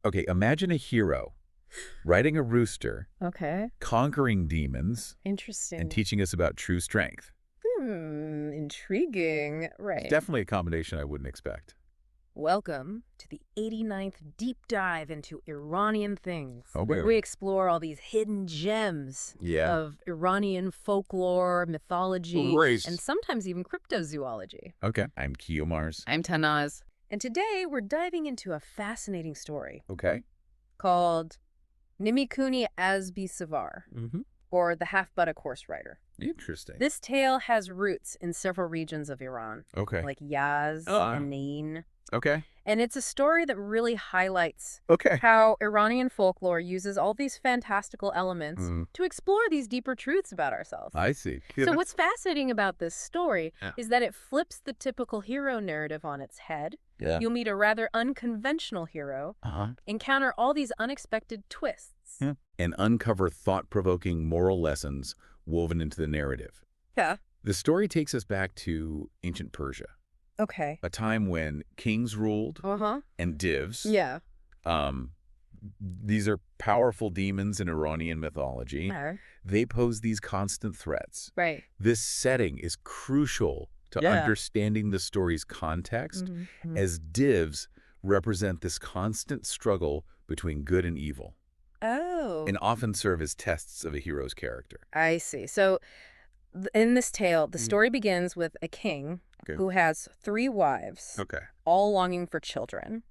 Okay, imagine a hero riding a rooster, Okay. conquering demons, Interesting. and teaching us about true strength. Intriguing. It's Right. definitely a combination I wouldn't expect. Welcome to the 89th deep dive into Iranian things, Okay. where we explore all these hidden gems Yeah. of Iranian folklore, mythology, Race. and sometimes even cryptozoology. Okay. I'm Kiyomars. I'm Tanaz. And today we're diving into a fascinating story Okay. called Nim-e Koon-e Asb Savar, or The Half-Buttock Horse Rider. Interesting. This tale has roots in several regions of Iran, Okay. like Yazd and Nayin. Okay. And it's a story that really highlights Okay. how Iranian folklore uses all these fantastical elements Mm. to explore these deeper truths about ourselves. I see. So what's fascinating about this story Yeah. is that it flips the typical hero narrative on its head. Yeah. You'll meet a rather unconventional hero, encounter all these unexpected twists. Yeah. And uncover thought-provoking moral lessons woven into the narrative. Yeah. The story takes us back to ancient Persia, Okay. a time when kings ruled and divs. Yeah. These are powerful demons in Iranian mythology. They pose these constant threats. Right. This setting is crucial to understanding the story's context, as divs represent this constant struggle between good and evil, Oh. and often serve as tests of a hero's character. I see. So in this tale, the story begins with a king who has 3 wives, Okay. all longing for children.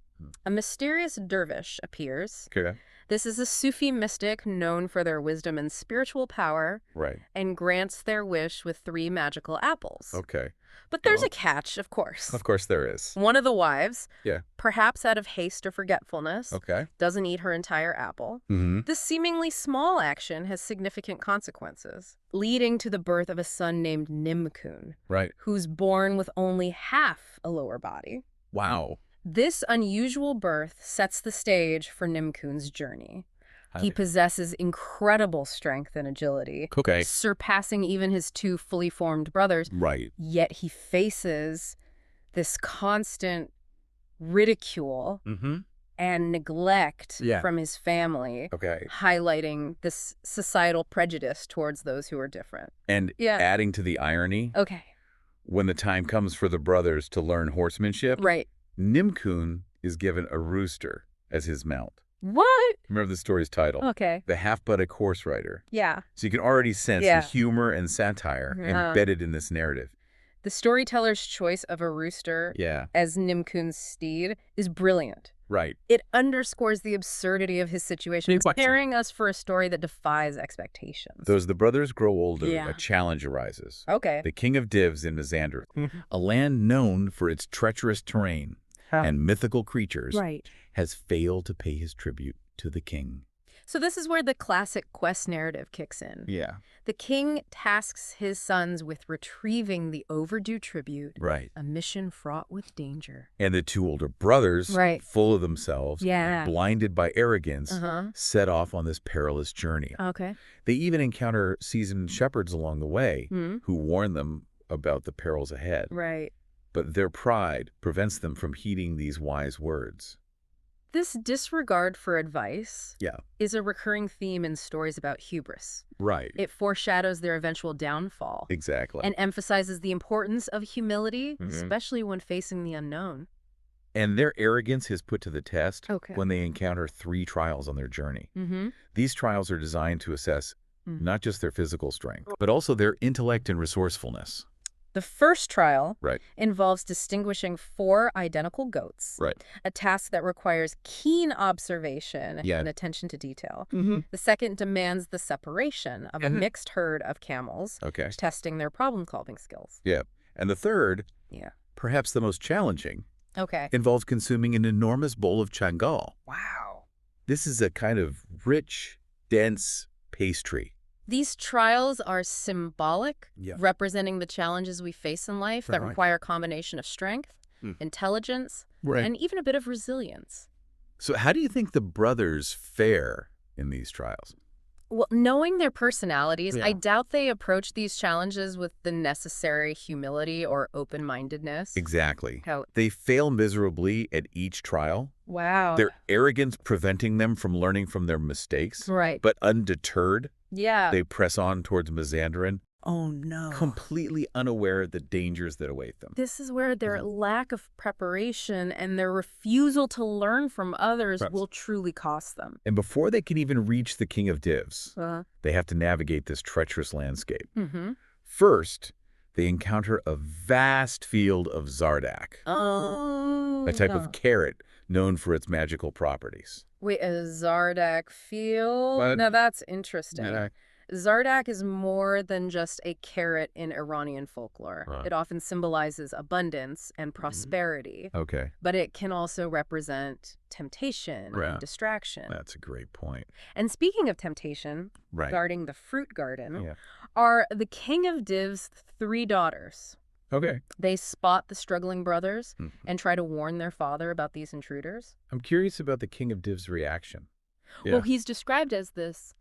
A mysterious dervish appears. Okay. This is a Sufi mystic known for their wisdom and spiritual power, Right. and grants their wish with 3 magical apples. Okay. But there's a catch, of course. Of course there is. One of the wives, Yeah. perhaps out of haste or forgetfulness, Okay. doesn't eat her entire apple. This seemingly small action has significant consequences, leading to the birth of a son named Nimkoon, Right. who's born with only half a lower body. Wow. This unusual birth sets the stage for Nimkoon's journey. He possesses incredible strength and agility, Okay. surpassing even his 2 fully formed brothers. Right. Yet he faces this constant ridicule and neglect from his family, Okay. highlighting this societal prejudice towards those who are different. And adding to the irony, Okay. when the time comes for the brothers to learn horsemanship, Right. Nimkoon is given a rooster as his mount. What? Remember the story's title? Okay. The Half-Buttock Horse Rider. Yeah. So you can already sense the humor and satire embedded in this narrative. The storyteller's choice of a rooster as Nimkoon's steed is brilliant. Right. It underscores the absurdity of his situation, preparing us for a story that defies expectations. Though as the brothers grow older, a challenge arises. Okay. The king of divs in Mazandra, a land known for its treacherous terrain and mythical creatures, has failed to pay his tribute to the king. So this is where the classic quest narrative kicks in. Yeah. The king tasks his sons with retrieving the overdue tribute, Right. a mission fraught with danger. And the 2 older brothers, full of themselves, blinded by arrogance, set off on this perilous journey. Okay. They even encounter seasoned shepherds along the way who warn them about the perils ahead. Right. But their pride prevents them from heeding these wise words. This disregard for advice Yeah. is a recurring theme in stories about hubris. Right. It foreshadows their eventual downfall. Exactly. And emphasizes the importance of humility, especially when facing the unknown. And their arrogance is put to the test Okay. when they encounter 3 trials on their journey. These trials are designed to assess not just their physical strength, but also their intellect and resourcefulness. The first trial Right. involves distinguishing 4 identical goats, Right. a task that requires keen observation and attention to detail. The second demands the separation of a mixed herd of camels, Okay. testing their problem-solving skills. Yeah. And the third, perhaps the most challenging, involves consuming an enormous bowl of changal. Wow. This is a kind of rich, dense pastry. These trials are symbolic, representing the challenges we face in life that require a combination of strength, intelligence, and even a bit of resilience. So how do you think the brothers fare in these trials? Well, knowing their personalities, I doubt they approach these challenges with the necessary humility or open-mindedness. Exactly. They fail miserably at each trial. Wow. Their arrogance preventing them from learning from their mistakes. Right. But undeterred, Yeah. they press on towards Mazandaran. Oh, no. Completely unaware of the dangers that await them. This is where their lack of preparation and their refusal to learn from others will truly cost them. And before they can even reach the King of Divs, they have to navigate this treacherous landscape. First, they encounter a vast field of Zardak, a type of carrot known for its magical properties. Wait, a Zardak field? Now that's interesting. Zardak is more than just a carrot in Iranian folklore. It often symbolizes abundance and prosperity. Okay. But it can also represent temptation and distraction. That's a great point. And speaking of temptation, guarding the fruit garden, are the King of Divs' 3 daughters. Okay. They spot the struggling brothers and try to warn their father about these intruders. I'm curious about the King of Divs' reaction. Well, he's described as this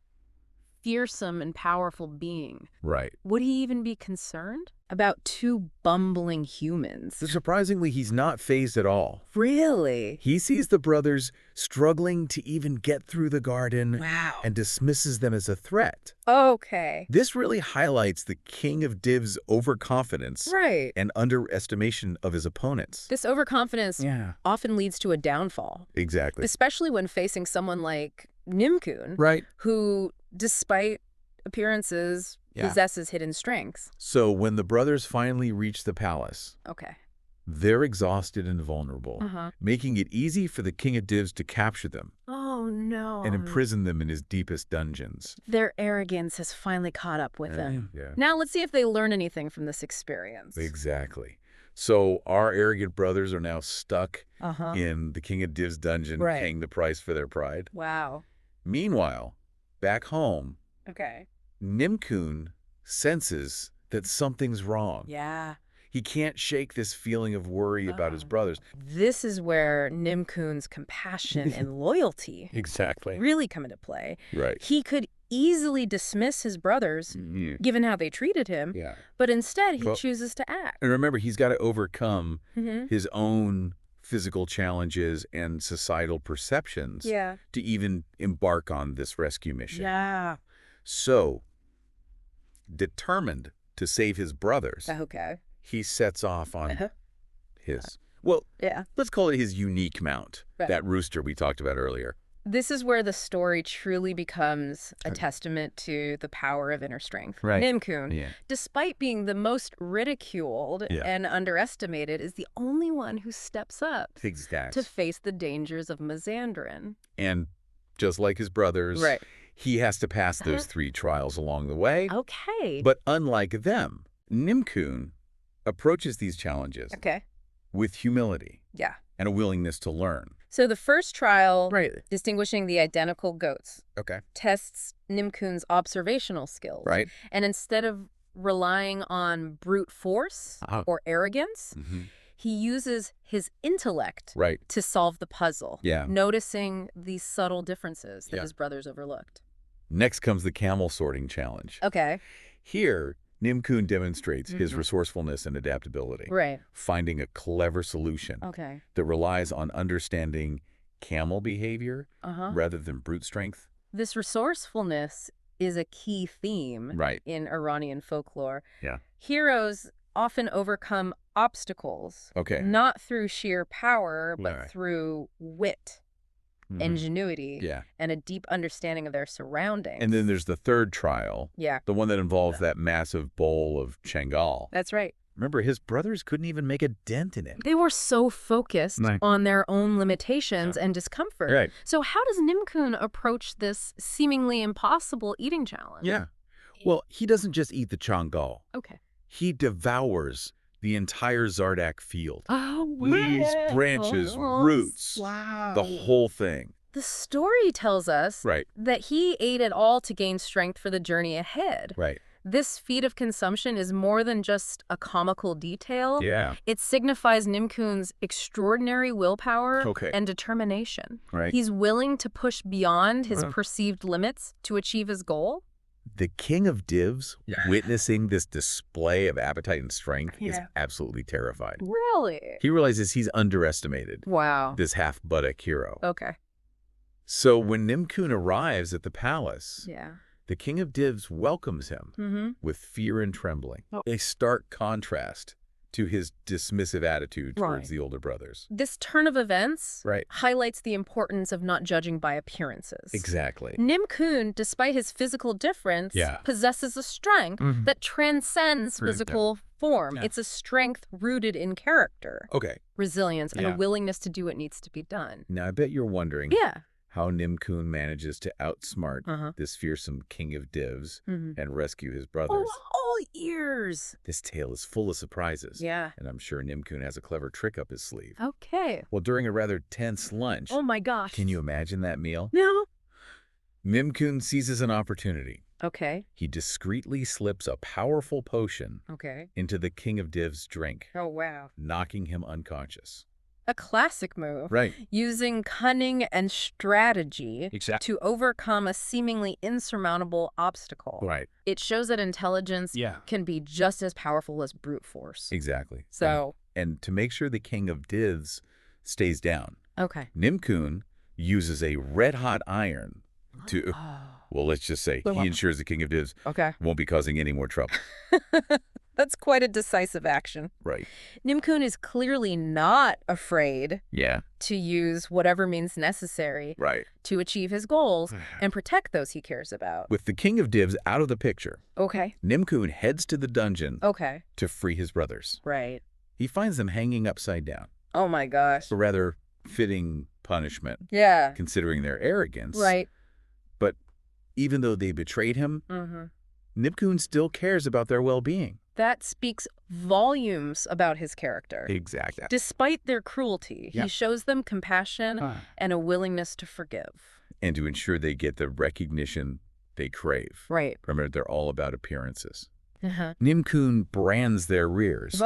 fearsome and powerful being. Right. Would he even be concerned about 2 bumbling humans? Surprisingly, he's not fazed at all. Really? He sees the brothers struggling to even get through the garden and dismisses them as a threat. Okay. This really highlights the King of Divs' overconfidence and underestimation of his opponents. This overconfidence often leads to a downfall. Exactly. Especially when facing someone like Nimkoon, who, despite appearances, possesses hidden strengths. So when the brothers finally reach the palace, they're exhausted and vulnerable, making it easy for the King of Divs to capture them. Oh, no. And imprison them in his deepest dungeons. Their arrogance has finally caught up with them. Now let's see if they learn anything from this experience. Exactly. So our arrogant brothers are now stuck in the King of Divs' dungeon, paying the price for their pride. Wow. Meanwhile, back home, Nimkoon senses that something's wrong. He can't shake this feeling of worry about his brothers. This is where Nimkoon's compassion and loyalty really come into play. He could easily dismiss his brothers, given how they treated him, but instead he chooses to act. And remember, he's got to overcome his own physical challenges and societal perceptions to even embark on this rescue mission. So, determined to save his brothers, he sets off on his, let's call it his unique mount, that rooster we talked about earlier. This is where the story truly becomes a testament to the power of inner strength. Nimkoon, despite being the most ridiculed and underestimated, is the only one who steps up to face the dangers of Mazandaran. And just like his brothers, he has to pass those 3 trials along the way. But unlike them, Nimkoon approaches these challenges with humility and a willingness to learn. So the first trial, distinguishing the identical goats, tests Nimkoon's observational skills. And instead of relying on brute force or arrogance, he uses his intellect to solve the puzzle, noticing these subtle differences that his brothers overlooked. Next comes the camel sorting challenge. Here, Nimkoon demonstrates his resourcefulness and adaptability, finding a clever solution that relies on understanding camel behavior rather than brute strength. This resourcefulness is a key theme in Iranian folklore. Heroes often overcome obstacles, not through sheer power, but through wit, ingenuity, and a deep understanding of their surroundings. And then there's the third trial, the one that involves that massive bowl of Changal. That's right. Remember, his brothers couldn't even make a dent in it. They were so focused on their own limitations and discomfort. So how does Nimkoon approach this seemingly impossible eating challenge? Well, he doesn't just eat the Changal. He devours the entire Zardak field. Leaves, branches, roots, the whole thing. The story tells us that he ate it all to gain strength for the journey ahead. This feat of consumption is more than just a comical detail. Yeah. It signifies Nimkoon's extraordinary willpower and determination. Right. He's willing to push beyond his perceived limits to achieve his goal. The king of divs, witnessing this display of appetite and strength, is absolutely terrified. Really? He realizes he's underestimated. Wow. This half-buttock hero. Okay. So when Nimkoon arrives at the palace, the king of divs welcomes him with fear and trembling. A stark contrast to his dismissive attitude towards the older brothers. This turn of events highlights the importance of not judging by appearances. Exactly. Nimkoon, despite his physical difference, possesses a strength that transcends physical form. It's a strength rooted in character, resilience, and a willingness to do what needs to be done. Now, I bet you're wondering how Nimkoon manages to outsmart this fearsome king of divs and rescue his brothers. All ears! This tale is full of surprises. Yeah. And I'm sure Nimkoon has a clever trick up his sleeve. Okay. Well, during a rather tense lunch. Oh my gosh. Can you imagine that meal? No. Nimkoon seizes an opportunity. Okay. He discreetly slips a powerful potion into the king of divs' drink. Oh, wow. Knocking him unconscious. A classic move. Right. Using cunning and strategy to overcome a seemingly insurmountable obstacle. Right. It shows that intelligence can be just as powerful as brute force. Exactly. So. And to make sure the king of divs stays down, Nimkoon uses a red-hot iron to, well, let's just say he ensures the king of divs won't be causing any more trouble. That's quite a decisive action. Right. Nimkoon is clearly not afraid to use whatever means necessary to achieve his goals and protect those he cares about. With the king of divs out of the picture, Nimkoon heads to the dungeon to free his brothers. Right. He finds them hanging upside down. Oh my gosh. A rather fitting punishment. Yeah. Considering their arrogance. Right. But even though they betrayed him, Nimkoon still cares about their well-being. That speaks volumes about his character. Exactly. Despite their cruelty, he shows them compassion and a willingness to forgive. And to ensure they get the recognition they crave. Right. Remember, they're all about appearances. Nimkoon brands their rears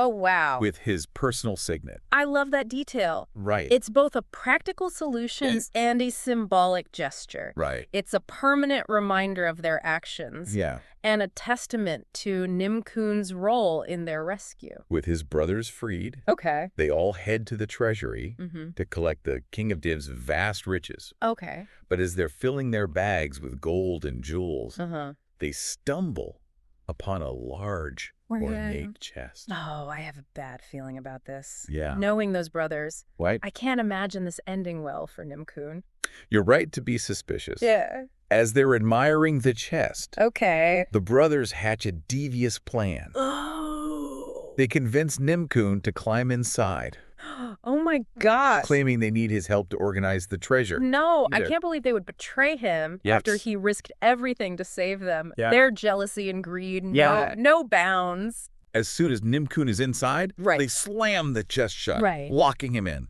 with his personal signet. I love that detail. Right. It's both a practical solution and a symbolic gesture. Right. It's a permanent reminder of their actions. Yeah. And a testament to Nimkoon's role in their rescue. With his brothers freed, they all head to the treasury to collect the king of divs' vast riches. But as they're filling their bags with gold and jewels, they stumble upon a large, ornate chest. Oh, I have a bad feeling about this. Yeah. Knowing those brothers, What? I can't imagine this ending well for Nimkoon. You're right to be suspicious. Yeah. As they're admiring the chest, the brothers hatch a devious plan. Oh. They convince Nimkoon to climb inside. Oh my gosh. Claiming they need his help to organize the treasure. No, I can't believe they would betray him after he risked everything to save them. Their jealousy and greed, no bounds. As soon as Nimkoon is inside, they slam the chest shut, locking him in.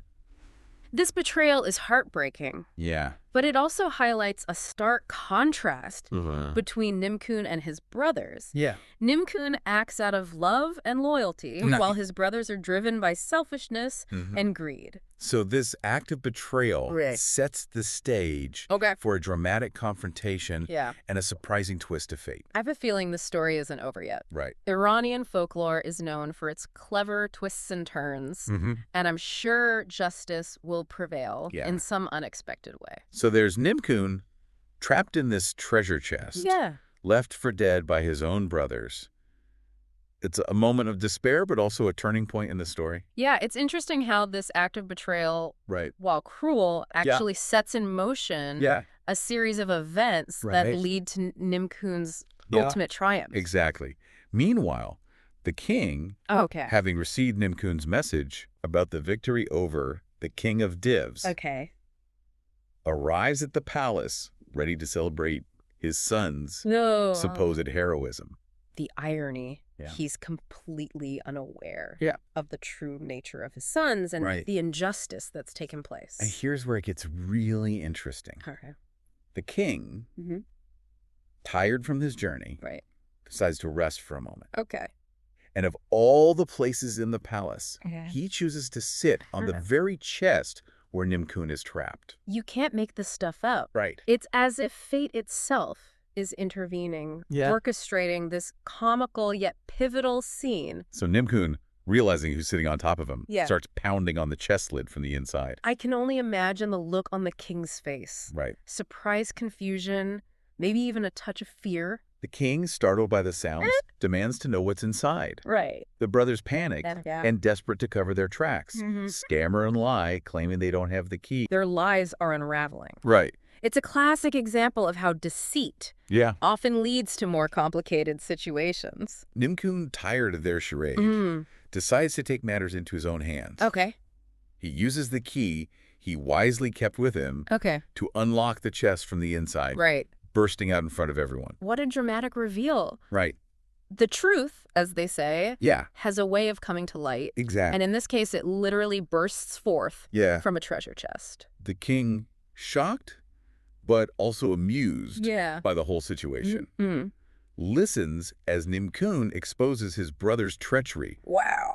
This betrayal is heartbreaking. Yeah. But it also highlights a stark contrast between Nimkoon and his brothers. Yeah. Nimkoon acts out of love and loyalty, while his brothers are driven by selfishness and greed. So this act of betrayal sets the stage for a dramatic confrontation and a surprising twist of fate. I have a feeling the story isn't over yet. Right. Iranian folklore is known for its clever twists and turns, and I'm sure justice will prevail in some unexpected way. So there's Nimkoon, trapped in this treasure chest, left for dead by his own brothers. It's a moment of despair, but also a turning point in the story. Yeah, it's interesting how this act of betrayal, while cruel, actually sets in motion a series of events that lead to Nimkoon's ultimate triumph. Exactly. Meanwhile, the king, having received Nimkoon's message about the victory over the king of divs, arrives at the palace ready to celebrate his son's supposed heroism. The irony. He's completely unaware of the true nature of his sons and the injustice that's taken place. And here's where it gets really interesting. The king, tired from his journey, decides to rest for a moment. Okay. And of all the places in the palace, he chooses to sit on the very chest where Nimkoon is trapped. You can't make this stuff up. Right. It's as if fate itself is intervening, orchestrating this comical yet pivotal scene. So Nimkoon, realizing who's sitting on top of him, starts pounding on the chest lid from the inside. I can only imagine the look on the king's face. Right. Surprise, confusion, maybe even a touch of fear. The king, startled by the sounds, demands to know what's inside. Right. The brothers panic and desperate to cover their tracks, stammer and lie, claiming they don't have the key. Their lies are unraveling. Right. It's a classic example of how deceit often leads to more complicated situations. Nimkoon, tired of their charade, decides to take matters into his own hands. Okay. He uses the key he wisely kept with him to unlock the chest from the inside. Right. Bursting out in front of everyone. What a dramatic reveal. Right. The truth, as they say, has a way of coming to light. Exactly. And in this case, it literally bursts forth from a treasure chest. The king, shocked, but also amused by the whole situation, listens as Nimkoon exposes his brother's treachery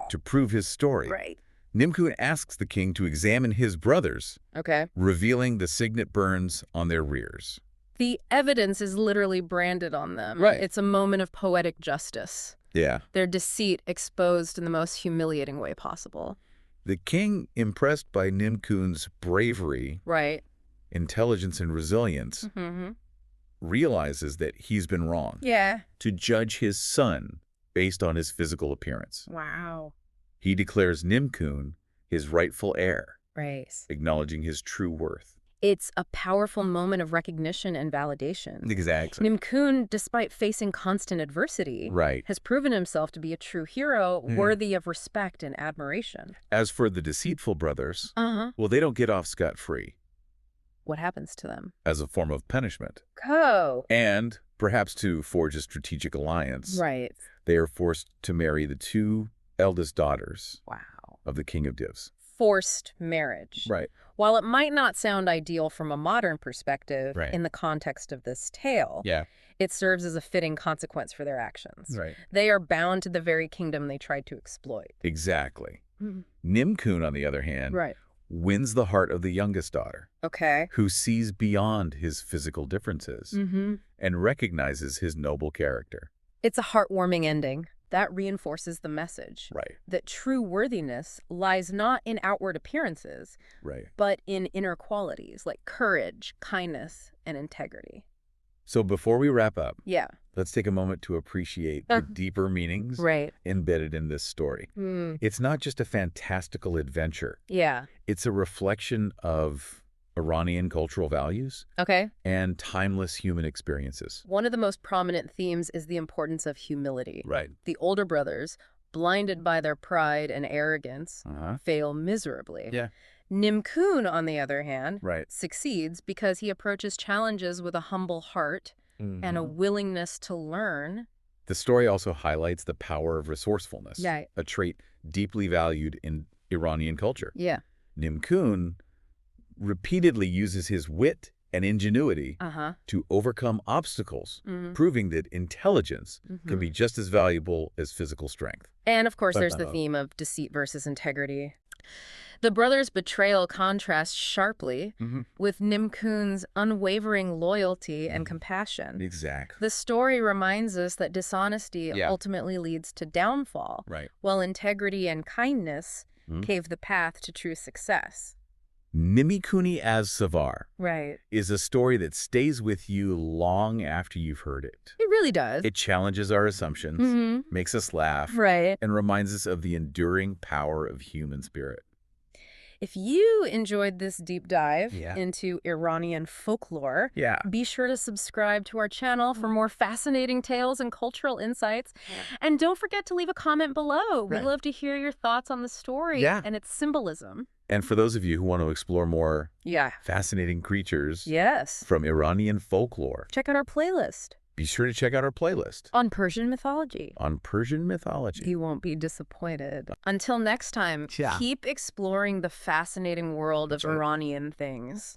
to prove his story. Right. Nimkoon asks the king to examine his brothers, revealing the signet burns on their rears. The evidence is literally branded on them. Right. It's a moment of poetic justice. Yeah. Their deceit exposed in the most humiliating way possible. The king, impressed by Nimkoon's bravery, intelligence, and resilience, realizes that he's been wrong. To judge his son based on his physical appearance. Wow. He declares Nimkoon his rightful heir, acknowledging his true worth. It's a powerful moment of recognition and validation. Exactly. Nimkoon, despite facing constant adversity, has proven himself to be a true hero, worthy of respect and admiration. As for the deceitful brothers, well, they don't get off scot-free. What happens to them? As a form of punishment. And perhaps to forge a strategic alliance. They are forced to marry the two eldest daughters of the King of Divs. Forced marriage. While it might not sound ideal from a modern perspective in the context of this tale, it serves as a fitting consequence for their actions. They are bound to the very kingdom they tried to exploit. Exactly. Nimkoon, on the other hand, wins the heart of the youngest daughter, who sees beyond his physical differences and recognizes his noble character. It's a heartwarming ending. That reinforces the message that true worthiness lies not in outward appearances, but in inner qualities like courage, kindness, and integrity. So before we wrap up, let's take a moment to appreciate the deeper meanings embedded in this story. It's not just a fantastical adventure. It's a reflection of Iranian cultural values and timeless human experiences. One of the most prominent themes is the importance of humility. The older brothers, blinded by their pride and arrogance, fail miserably. Nimkoon, on the other hand, succeeds because he approaches challenges with a humble heart and a willingness to learn. The story also highlights the power of resourcefulness, a trait deeply valued in Iranian culture. Nimkoon repeatedly uses his wit and ingenuity to overcome obstacles, proving that intelligence can be just as valuable as physical strength. And of course, there's the theme of deceit versus integrity. The brothers' betrayal contrasts sharply with Nimkoon's unwavering loyalty and compassion. The story reminds us that dishonesty ultimately leads to downfall, while integrity and kindness pave the path to true success. Nim-e Koon-e Asb Savar is a story that stays with you long after you've heard it. It really does. It challenges our assumptions, makes us laugh, and reminds us of the enduring power of human spirit. If you enjoyed this deep dive into Iranian folklore, be sure to subscribe to our channel for more fascinating tales and cultural insights. And don't forget to leave a comment below. We'd love to hear your thoughts on the story and its symbolism. And for those of you who want to explore more fascinating creatures from Iranian folklore, check out our playlist. Be sure to check out our playlist on Persian mythology. You won't be disappointed. Until next time, keep exploring the fascinating world of Iranian things.